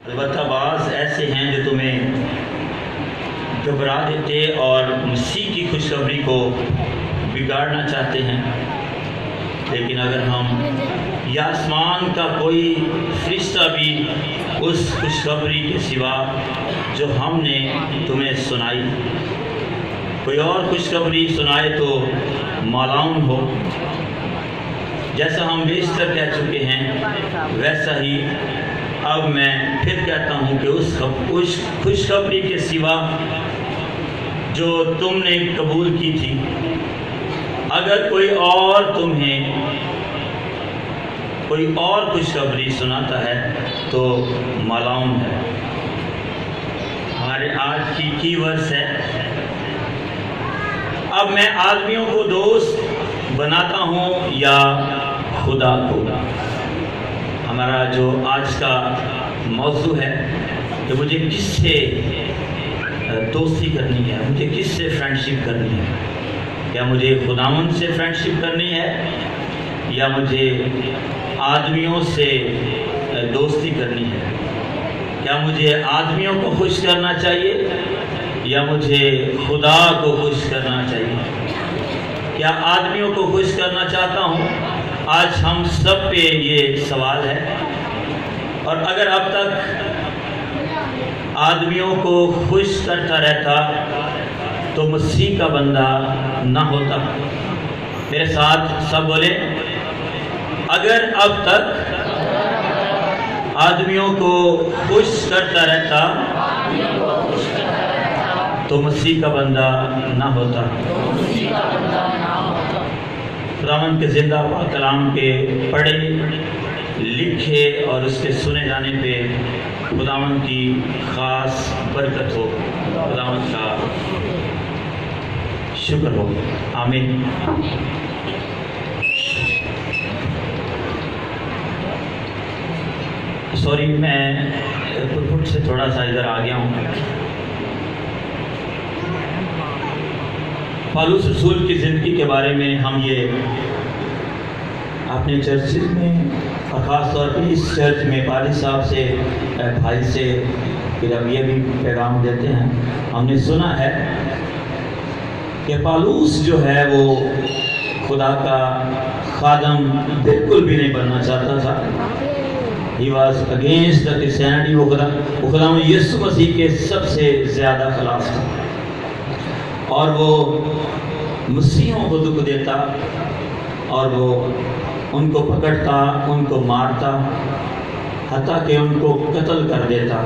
البتہ بعض ایسے ہیں جو تمہیں گھبرا دیتے اور مسیح کی خوشخبری کو بگاڑنا چاہتے ہیں، لیکن اگر ہم یا آسمان کا کوئی فرشتہ بھی اس خوشخبری کے سوا جو ہم نے تمہیں سنائی کوئی اور خوشخبری سنائے تو مالعون ہو۔ جیسا ہم بیشتر کہہ چکے ہیں ویسا ہی اب میں پھر کہتا ہوں کہ اس خوشخبری کے سوا جو تم نے قبول کی تھی، اگر کوئی اور تمہیں کوئی اور خوشخبری سناتا ہے تو مالعون ہے۔ ہمارے آج کی ورس ہے، اب میں آدمیوں کو دوست بناتا ہوں یا خدا کو۔ ہمارا جو آج کا موضوع ہے کہ مجھے کس سے دوستی کرنی ہے، مجھے کس سے فرینڈشپ کرنی ہے۔ کیا مجھے خداوند سے فرینڈشپ کرنی ہے یا مجھے آدمیوں سے دوستی کرنی ہے؟ کیا مجھے آدمیوں کو خوش کرنا چاہیے یا مجھے خدا کو خوش کرنا چاہیے؟ کیا آدمیوں کو خوش کرنا چاہتا ہوں؟ آج ہم سب پہ یہ سوال ہے، اور اگر اب تک آدمیوں کو خوش کرتا رہتا تو مسیح کا بندہ نہ ہوتا۔ میرے ساتھ سب بولے، اگر اب تک آدمیوں کو خوش کرتا رہتا تو مسیح کا بندہ نہ ہوتا۔ خداوند کے زندہ پاک کلام کے پڑھے لکھے اور اس کے سنے جانے پہ خداوند کی خاص برکت ہو، خداوند کا شکر ہو، آمین۔ سوری، میں پٹ سے تھوڑا سا ادھر آ گیا ہوں۔ پالوس رسول کی زندگی کے بارے میں ہم یہ اپنے چرچز میں اور خاص طور پہ اس چرچ میں پادری صاحب سے، بھائی سے پھر اب یہ بھی پیغام دیتے ہیں، ہم نے سنا ہے کہ پالوس جو ہے وہ خدا کا خادم بالکل بھی نہیں بننا چاہتا تھا۔ He was against the Christianity۔ وہ خدا یسوع مسیح کے سب سے زیادہ خلاف تھا، اور وہ مسیحوں کو دکھ دیتا اور وہ ان کو پکڑتا، ان کو مارتا، حتیٰ کہ ان کو قتل کر دیتا،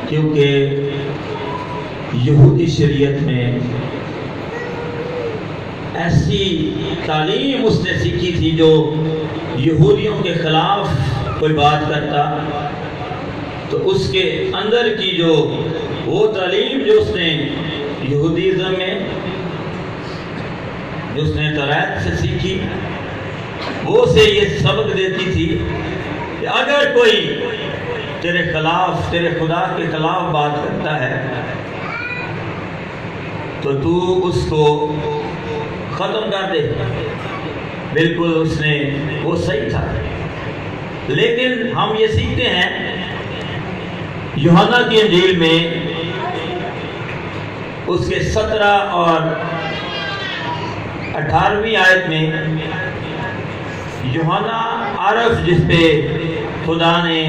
کیونکہ یہودی شریعت میں ایسی تعلیم اس نے سیکھی تھی جو یہودیوں کے خلاف کوئی بات کرتا تو اس کے اندر کی جو وہ تعلیم جو اس نے یہودیزم میں جو اس نے توریت سے سیکھی، وہ اسے یہ سبق دیتی تھی کہ اگر کوئی تیرے خلاف، تیرے خدا کے خلاف بات کرتا ہے تو تو اس کو ختم کر دے۔ بالکل اس نے وہ صحیح تھا، لیکن ہم یہ سیکھتے ہیں یوحنا کی انجیل میں اس کے 17 اور 18ویں آیت میں یوحنا عرف جس پہ خدا نے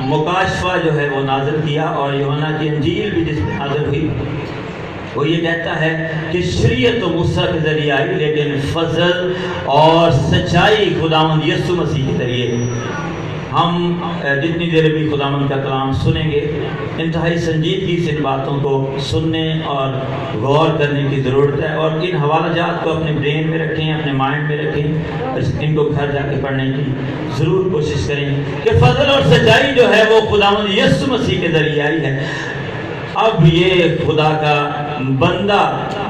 مکاشفہ جو ہے وہ نازل کیا، اور یوحنا کی انجیل بھی جس پہ نازل ہوئی، وہ یہ کہتا ہے کہ شریعت تو موسیٰ کے ذریعے آئی، لیکن فضل اور سچائی خداوند یسوع مسیح کے ذریعے۔ ہم جتنی دیر بھی خداوند کا کلام سنیں گے، انتہائی سنجیدگی سے ان باتوں کو سننے اور غور کرنے کی ضرورت ہے، اور ان حوالہ جات کو اپنے برین میں رکھیں، اپنے مائنڈ میں رکھیں، ان کو گھر جا کے پڑھنے کی ضرور کوشش کریں کہ فضل اور سچائی جو ہے وہ خداوند یسوع مسیح کے ذریعے آئی ہے۔ اب یہ خدا کا بندہ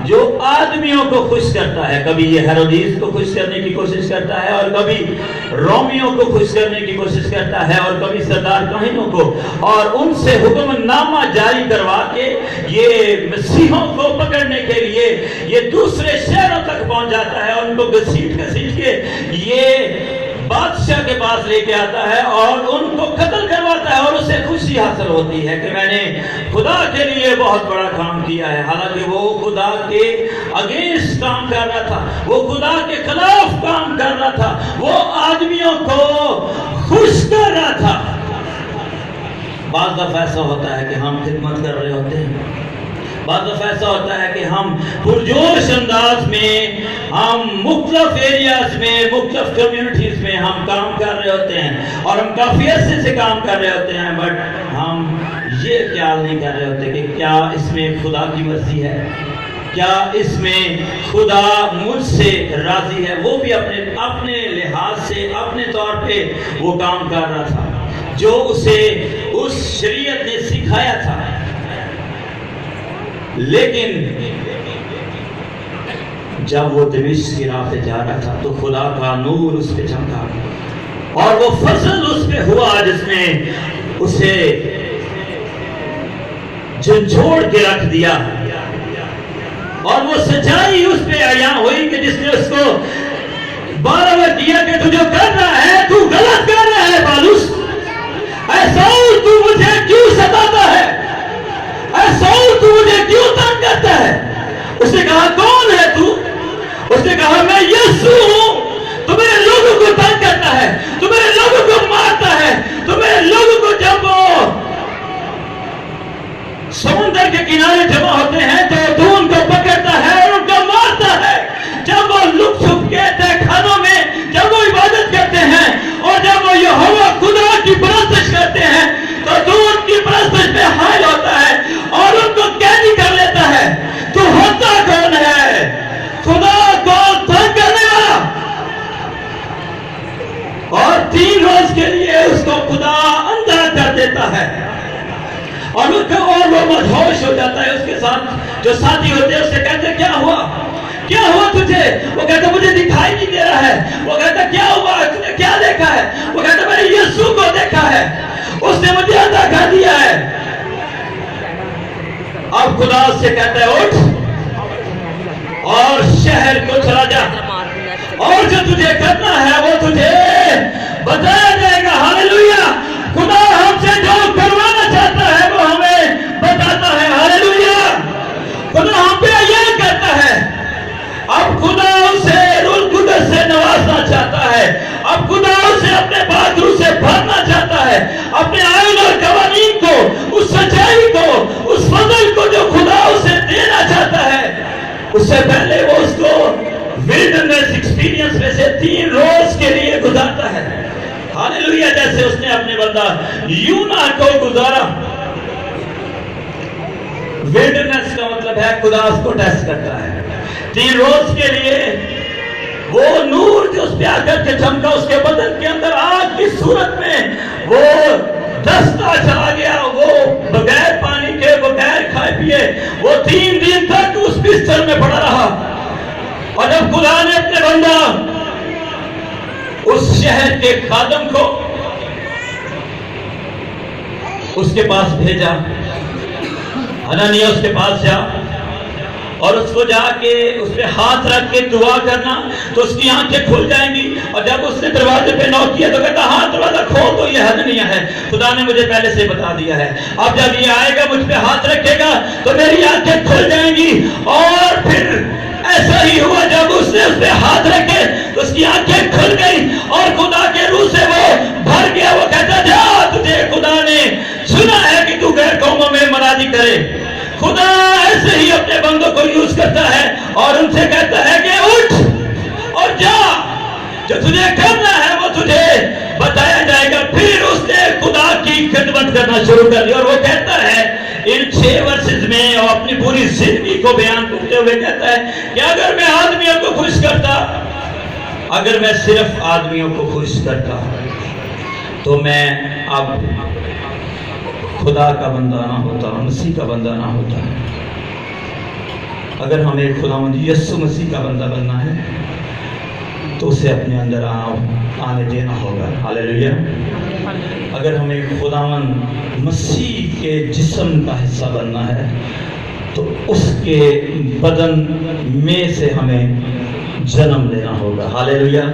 جو آدمیوں کو خوش کرتا ہے، کبھی یہ ہیرودیس کو خوش کرنے کی کوشش کرتا ہے، اور کبھی رومیوں کو خوش کرنے کی کوشش کرتا ہے، اور کبھی سردار کاہنوں کو، اور ان سے حکم نامہ جاری کروا کے یہ مسیحوں کو پکڑنے کے لیے یہ دوسرے شہروں تک پہنچ جاتا ہے، ان کو گھسیٹ کے یہ بادشاہ کے پاس لے کے آتا ہے اور ان کو قتل کرواتا ہے اور اسے خوشی حاصل ہوتی ہے کہ میں نے خدا کے لیے بہت بڑا کام کیا ہے، حالانکہ وہ خدا کے اگینسٹ کام کر رہا تھا، وہ خدا کے خلاف کام کر رہا تھا، وہ آدمیوں کو خوش کر رہا تھا۔ بعض دفعہ ایسا ہوتا ہے کہ ہم خدمت کر رہے ہوتے ہیں، بعض دفعہ ایسا ہوتا ہے کہ ہم پرجوش انداز میں ہم مختلف ایریاز میں، مختلف کمیونٹیز میں ہم کام کر رہے ہوتے ہیں اور ہم کافی عرصے سے کام کر رہے ہوتے ہیں، بٹ ہم یہ خیال نہیں کر رہے ہوتے کہ کیا اس میں خدا کی مرضی ہے، کیا اس میں خدا مجھ سے راضی ہے۔ وہ بھی اپنے لحاظ سے اپنے طور پہ وہ کام کر رہا تھا جو اسے اس شریعت نے سکھایا تھا، لیکن جب وہ دمشق کی راہ پہ جا رہا تھا تو خدا کا نور اس پہ چمکا اور وہ فضل اس پہ ہوا جس نے اسے جھنجھوڑ کے رکھ دیا، اور وہ سچائی اس پہ عیاں ہوئی کہ جس نے اس کو بار بار کیا کہ تو جو کر رہا ہے تو غلط کر رہا ہے پالوس، اے ساؤل تو مجھے کیوں ستاتا ہے، اے ساؤل تو مجھے کیوں تنگ کرتا ہے۔ اس نے کہا کون ہے تو؟ اس نے کہا میں یسوع ہوں، تو میرے لوگوں کو تنگ کرتا ہے، تو میرے لوگوں کو مارتا ہے، تو میرے لوگوں کو جب وہ سمندر کے کنارے جمع ہوتے ہیں تو ان کو پکڑتا ہے اور ان کو مارتا ہے، جب وہ لک چھپ کے تہخانوں میں جب وہ عبادت کرتے ہیں اور جب وہ یہوہ خدا کی پرستش کرتے ہیں تو ان کی پرستش پہ حائل ہوتا ہے اور ان کو قیدی کر لیتا ہے۔ تو ہوتا کون ہے؟ خدا کو تنگ کرنے والا، اور 3 روز کے لیے اس کو خدا اندھا کر دیتا ہے اور وہ مدہوش ہو جاتا ہے۔ اس کے ساتھ جو ساتھی ہوتے ہیں اس سے کہتے کیا ہوا، کیا ہوا تجھے؟ وہ کہتا مجھے دکھائی نہیں دے رہا ہے۔ وہ کہتا کیا ہوا، تم نے کیا دیکھا ہے؟ وہ کہتا میں نے یسوع کو دیکھا ہے، اس نے مجھے اندھا کر دیا ہے۔ اب خدا اس سے کہتا ہے اٹھ اور شہر کو چلا جا، اور جو تجھے کرنا ہے وہ تجھے بتایا جائے گا۔ ہاللویا! خدا ہم سے جو کروانا چاہتا ہے وہ ہمیں بتاتا ہے۔ ہاللویا! خدا ہم پہ یہ کرتا ہے۔ اب خدا اسے روح القدس سے نوازنا چاہتا ہے، اب خدا اسے اپنے پاک روح سے بھرنا چاہتا ہے، اپنے آئین اور قوانین کو، اس سچائی کو، اس فضل کو جو خدا اسے دینا چاہتا ہے، اس سے پہلے وہ اس کو ویلڈرنس ایکسپیرینس میں سے 3 روز کے لیے گزارتا ہے۔ ہاللویا! جیسے اس نے اپنے بندہ یونا کو گزارا۔ ویلڈرنس کا مطلب ہے خدا اس کو ٹیسٹ کرتا ہے 3 روز کے لیے۔ وہ نور جو اس پہ آ کر کے چمکا، اس کے بدن کے اندر آگ کی صورت میں وہ دستہ چلا گیا، وہ بغیر پانی کے، بغیر کھائے پیے وہ 3 دن تک اس بستر میں پڑا رہا۔ اور جب خدا نے اپنے بندہ اس شہر کے خادم کو اس کے پاس بھیجا، حنانیہ اس کے پاس جا اور اس کو جا کے اس پہ ہاتھ رکھ کے دعا کرنا تو اس کی آنکھیں کھل جائیں گی۔ اور جب اس نے دروازے پہ نوک کیا تو کہتا ہاں دروازہ کھول، تو یہ حنانیہ ہے، خدا نے مجھے پہلے سے بتا دیا ہے، اب جب یہ آئے گا مجھ پہ ہاتھ رکھے گا تو میری آنکھیں کھل جائیں گی۔ اور پھر ایسا ہی ہوا، جب اس نے اس پہ ہاتھ رکھے تو اس کی آنکھیں کھل گئی اور خدا کے روح سے وہ بھر گیا۔ وہ کہتا جا، تجھے خدا نے سنا ہے کہ تو غیر قوموں میں منادی کرے۔ خدا ایسے ہی اپنے بندوں کو یوز کرتا ہے اور ان سے کہتا ہے کہ اٹھ اور جا، جو تجھے کرنا ہے وہ تجھے بتایا جائے گا۔ پھر اس نے خدا کی خدمت کرنا شروع کر دی اور وہ کہتا ہے ان 6 ورسز میں اور اپنی پوری زندگی کو بیان کرتے ہوئے کہتا ہے کہ اگر میں آدمیوں کو خوش کرتا، اگر میں صرف آدمیوں کو خوش کرتا تو میں اب خدا کا بندہ نہ ہوتا، مسیح کا بندہ نہ ہوتا۔ اگر ہمیں خداوند یسوع مسیح کا بندہ بننا ہے تو اسے اپنے اندر آنے دینا ہوگا۔ ہاللویا! اگر ہمیں خداوند مسیح کے جسم کا حصہ بننا ہے تو اس کے بدن میں سے ہمیں جنم لینا ہوگا۔ ہاللویا!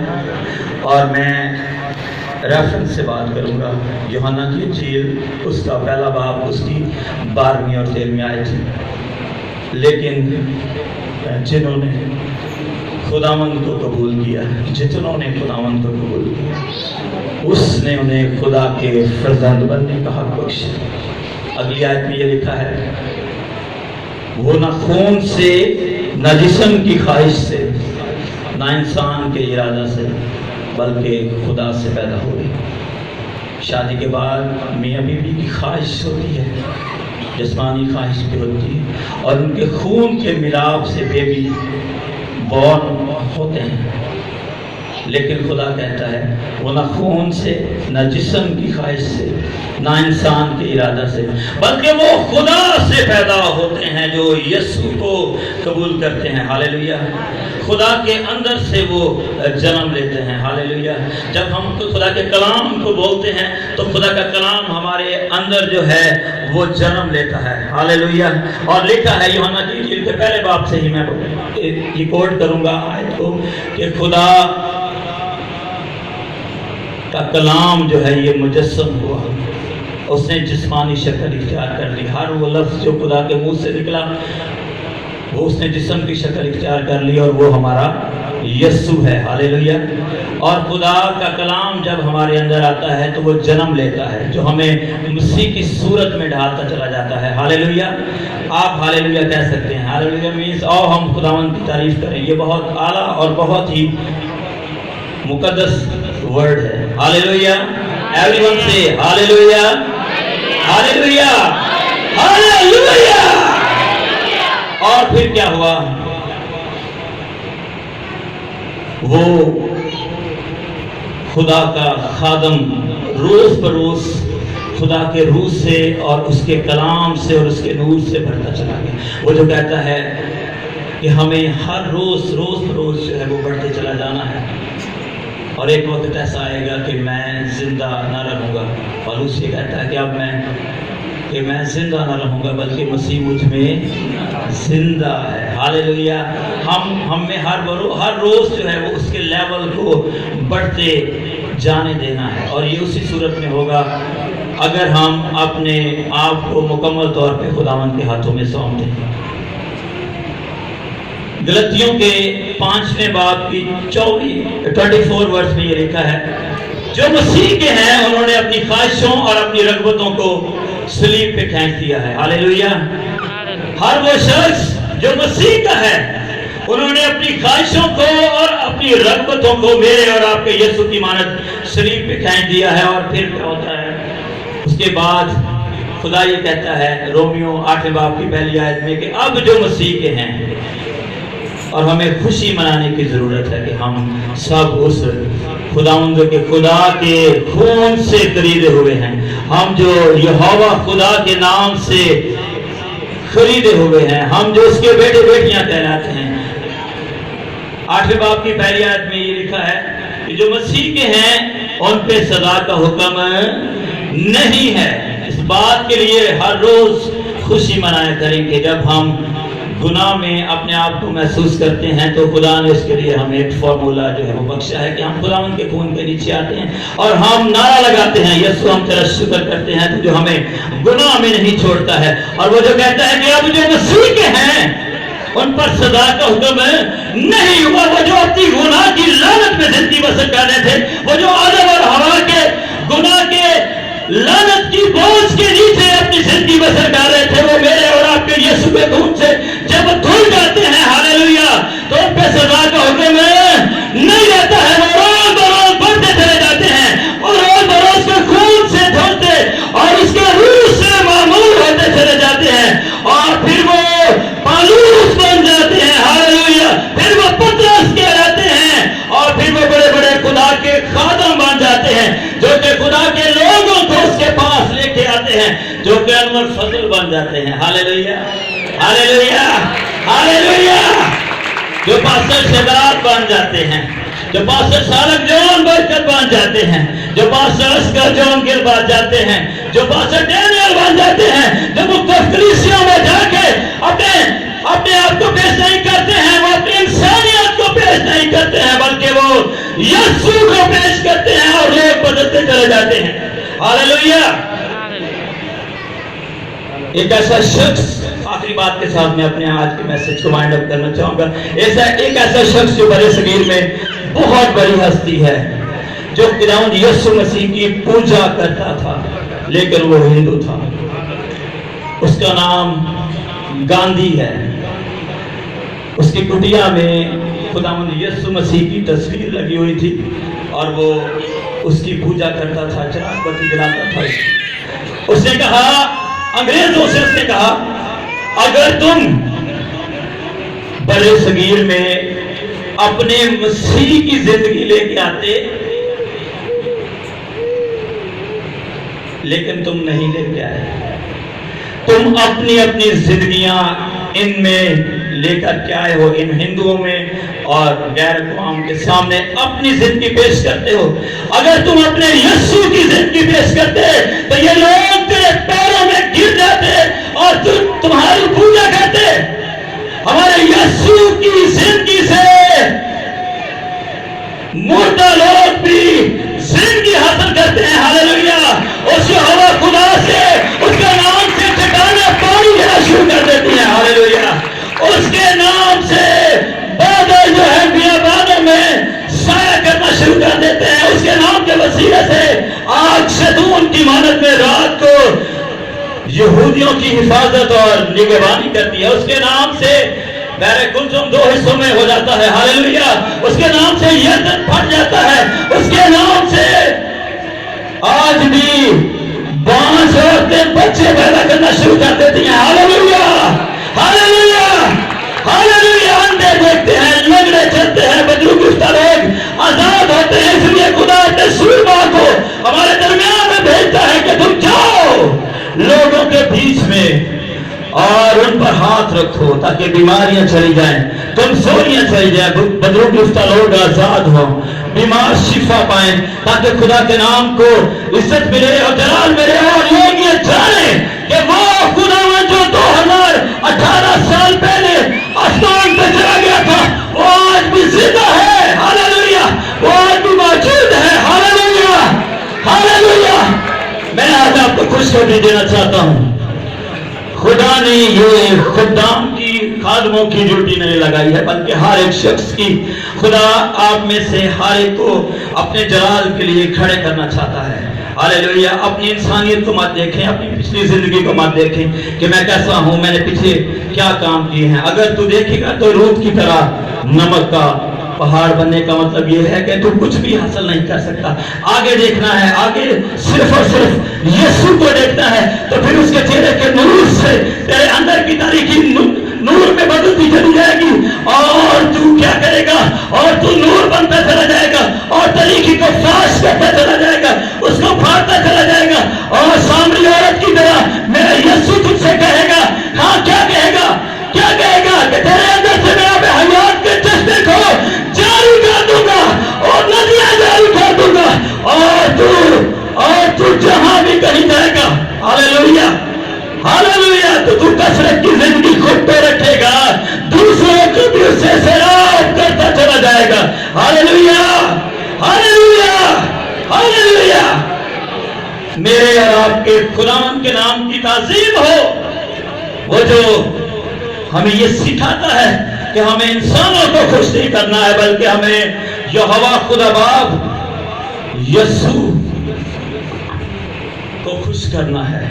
اور میں ریفرنس سے بات کروں گا. یوحنا کی انجیل اس کا پہلا باب اس کی 12ویں اور 13ویں آیت ہے. لیکن جنہوں نے خداوند کو قبول کیا، جتنوں نے خداوند کو قبول کیا، اس نے انہیں خدا کے فرزند بننے کا حق بخشا. اگلی آیت میں یہ لکھا ہے، وہ نہ خون سے نہ جسم کی خواہش سے نہ انسان کے ارادہ سے بلکہ خدا سے پیدا ہوئی. شادی کے بعد میاں بیوی کی خواہش ہوتی ہے، جسمانی خواہش بھی ہوتی ہے، اور ان کے خون کے ملاپ سے بیبی بورن ہوتے ہیں. لیکن خدا کہتا ہے وہ نہ خون سے نہ جسم کی خواہش سے نہ انسان کے ارادہ سے بلکہ وہ خدا سے پیدا ہوتے ہیں جو یسوع کو قبول کرتے ہیں. ہاللیلویہ. خدا کے اندر سے وہ جنم لیتے ہیں. ہاللیلویہ. جب ہم خدا کے کلام کو بولتے ہیں تو خدا کا کلام ہمارے اندر جو ہے وہ جنم لیتا ہے. ہاللیلویہ. اور لکھا ہے یوحنا کی انجیل کے پہلے باب سے ہی میں ریکارڈ کروں گا آیت کو کہ خدا کا کلام جو ہے یہ مجسم ہوا، اس نے جسمانی شکل اختیار کر لی. ہر وہ لفظ جو خدا کے منہ سے نکلا وہ اس نے جسم کی شکل اختیار کر لی، اور وہ ہمارا یسوع ہے. ہاللیلویہ. اور خدا کا کلام جب ہمارے اندر آتا ہے تو وہ جنم لیتا ہے، جو ہمیں مسیح کی صورت میں ڈھالتا چلا جاتا ہے. ہاللیلویہ. آپ ہاللیلویہ کہہ سکتے ہیں. ہاللیلویہ مینس آؤ ہم خداوند کی تعریف کریں. یہ بہت اعلیٰ اور بہت ہی مقدس ورڈ ہے. ہاللیلویہ. ایوری ون سے ہاللیلویہ. ہاللیلویہ. ہاللیلویہ. اور پھر کیا ہوا؟ وہ خدا کا خادم روز بروز خدا کے روح سے اور اس کے کلام سے اور اس کے نور سے بڑھتا چلا گیا. وہ جو کہتا ہے کہ ہمیں ہر روز بروز جو ہے وہ بڑھتے چلا جانا ہے، اور ایک وقت ایسا آئے گا کہ میں زندہ نہ رہوں گا. پالوس یہ کہتا ہے کہ اب میں زندہ نہ رہوں گا بلکہ مسیح مجھ میں زندہ ہے. ہاللیلویہ. ہم میں ہر روز جو ہے وہ اس کے لیول کو بڑھتے جانے دینا ہے، اور یہ اسی صورت میں ہوگا اگر ہم اپنے آپ کو مکمل طور پہ خداوند کے ہاتھوں میں سونپ دیں. غلطیوں کے 5ویں باب کی 24 ورس میں یہ لکھا ہے، جو مسیح کے ہیں انہوں نے اپنی خواہشوں اور اپنی رغبتوں کو صلیب پہ پھینک دیا ہے. ہاللیلویہ. ہر وہ شخص جو مسیح کا ہے انہوں نے اپنی خواہشوں کو اور اپنی رغبتوں کو میرے اور آپ کے یسوع کی مانند صلیب پہ پھینک دیا ہے. اور پھر کیا ہوتا ہے اس کے بعد؟ خدا یہ کہتا ہے رومیو 8 باب کی پہلی آیت میں کہ اب جو مسیح کے ہیں، اور ہمیں خوشی منانے کی ضرورت ہے کہ ہم سب اس خداوند کے خدا کے خون سے خریدے ہوئے ہیں. ہم جو یہوہ خدا کے نام سے خریدے ہوئے ہیں، ہم جو اس کے بیٹے بیٹیاں کہلاتے ہیں. 8 باب کی پہلی آیت میں یہ لکھا ہے کہ جو مسیح کے ہیں ان پہ سزا کا حکم نہیں ہے. اس بات کے لیے ہر روز خوشی منایا کریں کہ جب ہم گناہ میں اپنے آپ کو محسوس کرتے ہیں تو خدا نے اس کے لیے ہمیں ایک فارمولا جو ہے وہ بخشا ہے کہ ہم خداوند کے خون کے نیچے آتے ہیں اور ہم نعرہ لگاتے ہیں یسوع ہم تیرا شکر کرتے ہیں تو جو ہمیں گناہ میں نہیں چھوڑتا ہے. اور وہ جو کہتا ہے کہ اب جو مسیح کے ہیں ان پر سزا کا حکم نہیں ہوا. وہ جو اپنی گناہ کی لعنت میں زندگی بسر کر رہے تھے، وہ جو آدم اور حوا کے گناہ کے لعنت کی بوجھ کے نیچے اپنی زندگی بسر کر رہے تھے، وہ میرے اور آپ کے یسوع کے خون سے جب دھل جاتے ہیں ہاللیلویہ تو ان پہ سزا کا حکم نہیں رہتا ہے. وہ روز بروز بڑھتے چلے جاتے ہیں اور روز بروز کے خون سے دھلتے اور اس کے روح سے معمول ہوتے چلے جاتے ہیں اور پھر وہ پالوس بن جاتے ہیں. ہاللیلویہ. پھر وہ پترس کہلاتے ہیں اور پھر وہ بڑے بڑے خدا کے خادم بن جاتے ہیں جو کہ خدا کے لوگوں کو اس کے پاس لے کے آتے ہیں، جو کہ انور فضل بن جاتے ہیں. ہاللیلویہ. ہاللیلویہ. ہاللیلویہ. جو پاسٹر شداد بن جاتے ہیں، جو پاسٹر سالک جون برکت بن جاتے ہیں، جو پاسٹر اسکر جون گر بن جاتے ہیں، جو پاسٹر ڈینیل بن جاتے ہیں، جو مختلف کلیسیوں میں جا کے اپنے آپ کو پیش نہیں کرتے ہیں، وہ اپنی انسانیت کو پیش نہیں کرتے ہیں بلکہ وہ یسوع کو پیش کرتے ہیں اور لوگ بدلتے بدلتے چلے جاتے ہیں. ہاللویا. ایک ایسا شخص, آخری بات کے ساتھ میں اپنے آج کے میسج کو وائنڈ اپ کرنا چاہوں گا. ایک ایسا شخص جو برے صغیر میں بہت بڑی ہستی ہے, جو خداوند یسوع مسیح کی پوجا کرتا تھا لیکن وہ ہندو تھا. اس کا نام گاندھی ہے. اس کی کٹیا میں خداوند یسوع مسیح کی تصویر لگی ہوئی تھی اور وہ اس کی پوجا کرتا تھا, چراغ بتی جلاتا تھا. اس نے کہا, انگریزوں سے اس نے کہا, اگر تم بڑے صغیر میں اپنے مسیح کی زندگی لے کے آتے, لیکن تم نہیں لے کے آئے. تم اپنی اپنی زندگیاں ان میں لے کر کے آئے ہو, ان ہندوؤں میں اور غیر اقوام کے سامنے اپنی زندگی پیش کرتے ہو. اگر تم اپنے یسوع کی زندگی پیش کرتے تو یہ لوگ تیرے پیروں میں گر جاتے اور تمہاری پوجا کرتے. ہمارے یسوع کی زندگی سے مردہ لوگ بھی زندگی حاصل کرتے ہیں. ہاللویا. اس ہوا خدا سے, اس کے نام سے چٹانیں پانی دینا شروع کر دیتی ہیں. ہاللویا. اس کے نام سے بادل جو ہے بیابانوں میں سایہ کرنا شروع کر دیتے ہیں. اس کے نام کے وسیلے سے آگ شیطان کی مانند میں رات کو یہودیوں کی حفاظت اور نگہبانی کرتی ہے. اس کے نام سے بحر گلزم دو حصوں میں ہو جاتا ہے. ہاللویا. اس کے نام سے یردن پھٹ جاتا ہے. اس کے نام سے آج بھی بانس عورتیں بچے پیدا کرنا شروع کر دیتی ہیں. ہاللویا. ہاللویا. ہاللویا. اندھے دیکھتے ہیں, لنگڑے چلتے ہیں, بدرو گفتہ لوگ آزاد ہوتے ہیں. اس لیے خدا اپنے سوربا کو ہمارے درمیان میں بھیجتا ہے کہ تم جاؤ لوگوں کے بیچ میں اور ان پر ہاتھ رکھو تاکہ بیماریاں چلی جائیں, کمزوریاں چلی جائیں, بدرو گفتہ لوگ آزاد ہوں, بیمار شفا پائیں, تاکہ خدا کے نام کو عزت ملے اور جلال ملے اور لوگ یہ جانیں کہ وہ خدا جو 2018 سال پہلے آسمان پہ چلا گیا تھا وہ آج بھی زندہ ہے. ہاللویا. وہ آج بھی موجود ہے. ہاللویا. ہاللویا. میں آج آپ کو خوشخبری دینا چاہتا ہوں, خدا نے یہ خدام کی خادموں کی ڈیوٹی نہیں لگائی ہے, بلکہ ہر ایک شخص کی. خدا آپ میں سے ہر ایک کو اپنے جلال کے لیے کھڑے کرنا چاہتا ہے. ہاللویا. اپنی انسانیت کو مت دیکھیں, اپنی پچھلی زندگی کو مت دیکھیں کہ میں کیسا ہوں, میں نے پیچھے کیا کام کیے ہیں. اگر تو دیکھے گا تو روت کی طرح نمک کا پہاڑ بننے کا مطلب یہ ہے کہ تو کچھ بھی حاصل نہیں کر سکتا. آگے دیکھنا ہے, آگے صرف اور صرف یسوع کو دیکھنا ہے, تو پھر اس کے چہرے کے نور سے تیرے اندر کی تاریکی نور میں بدلتی چلی جائے گی اور تو کیا کرے گا, اور تو نور بنتا چلا جائے گا اور تاریکی کو فاش کرتا چلا جائے گا, اس کو پھاڑتا چلا جائے گا. اور سامری عورت کی طرح میرا یسوع تجھ سے کہے گا, ہاں کیا کہے گا, کیا کہے گا کہ تیرے اندر سے میں اب حیات کے چشمے کو جاری کر دوں گا اور ندیاں جاری کر دوں گا اور تو جہاں بھی کہیں جائے گا. ہاللویا. ہاللویا. تو کثرت کی زندگی خود پہ رکھے گا, دوسروں کو بھی اس سے سیراب کرتا چلا جائے گا. ہاللویا. ہاللویا. ہاللویا. میرے اور آپ کے خداوند کے نام کی تعظیم ہو, وہ جو ہمیں یہ سکھاتا ہے کہ ہمیں انسانوں کو خوش نہیں کرنا ہے, بلکہ ہمیں یہوہ خدا باپ یسوع کو خوش کرنا ہے,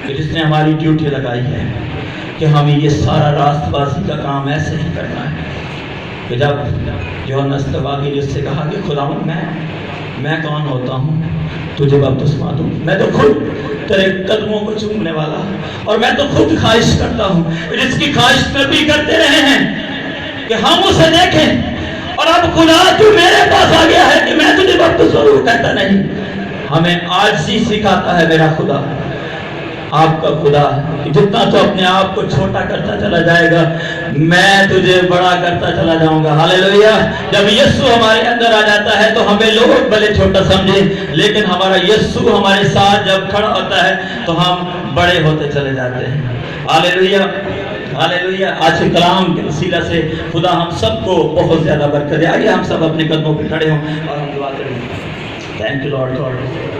جس نے ہماری ڈیوٹی لگائی ہے کہ ہمیں یہ سارا راست بازی کا کام ایسے ہی کرنا ہے. کہ جب یوحنا اصطباغی جس سے کہا کہ خداوند میں کون ہوتا ہوں تجھے بپتسمہ دوں, میں تو خود تیرے قدموں کو چومنے والا اور میں تو خود خواہش کرتا ہوں, جس کی خواہش نبی کرتے رہے ہیں کہ ہم اسے دیکھیں, اور اب خدا تو میرے پاس آ گیا ہے کہ میں تجھے بپتسمہ دوں کہتا نہیں. ہمیں عاجزی سکھاتا ہے میرا خدا, آپ کا خدا, جتنا تو اپنے آپ کو چھوٹا کرتا چلا جائے گا میں تجھے بڑا کرتا چلا جاؤں گا. ہاللویا. جب یسوع ہمارے اندر آ جاتا ہے تو ہمیں لوگ بھلے چھوٹا سمجھے, لیکن ہمارا یسوع ہمارے ساتھ جب کھڑا ہوتا ہے تو ہم بڑے ہوتے چلے جاتے ہیں. ہاللویا. ہاللویا. آج کے کلام کے وسیلہ سے خدا ہم سب کو بہت زیادہ برکت دے. آئیے ہم سب اپنے قدموں پہ کھڑے ہوں اور ہم دعا کریں. Thank you, Lord God.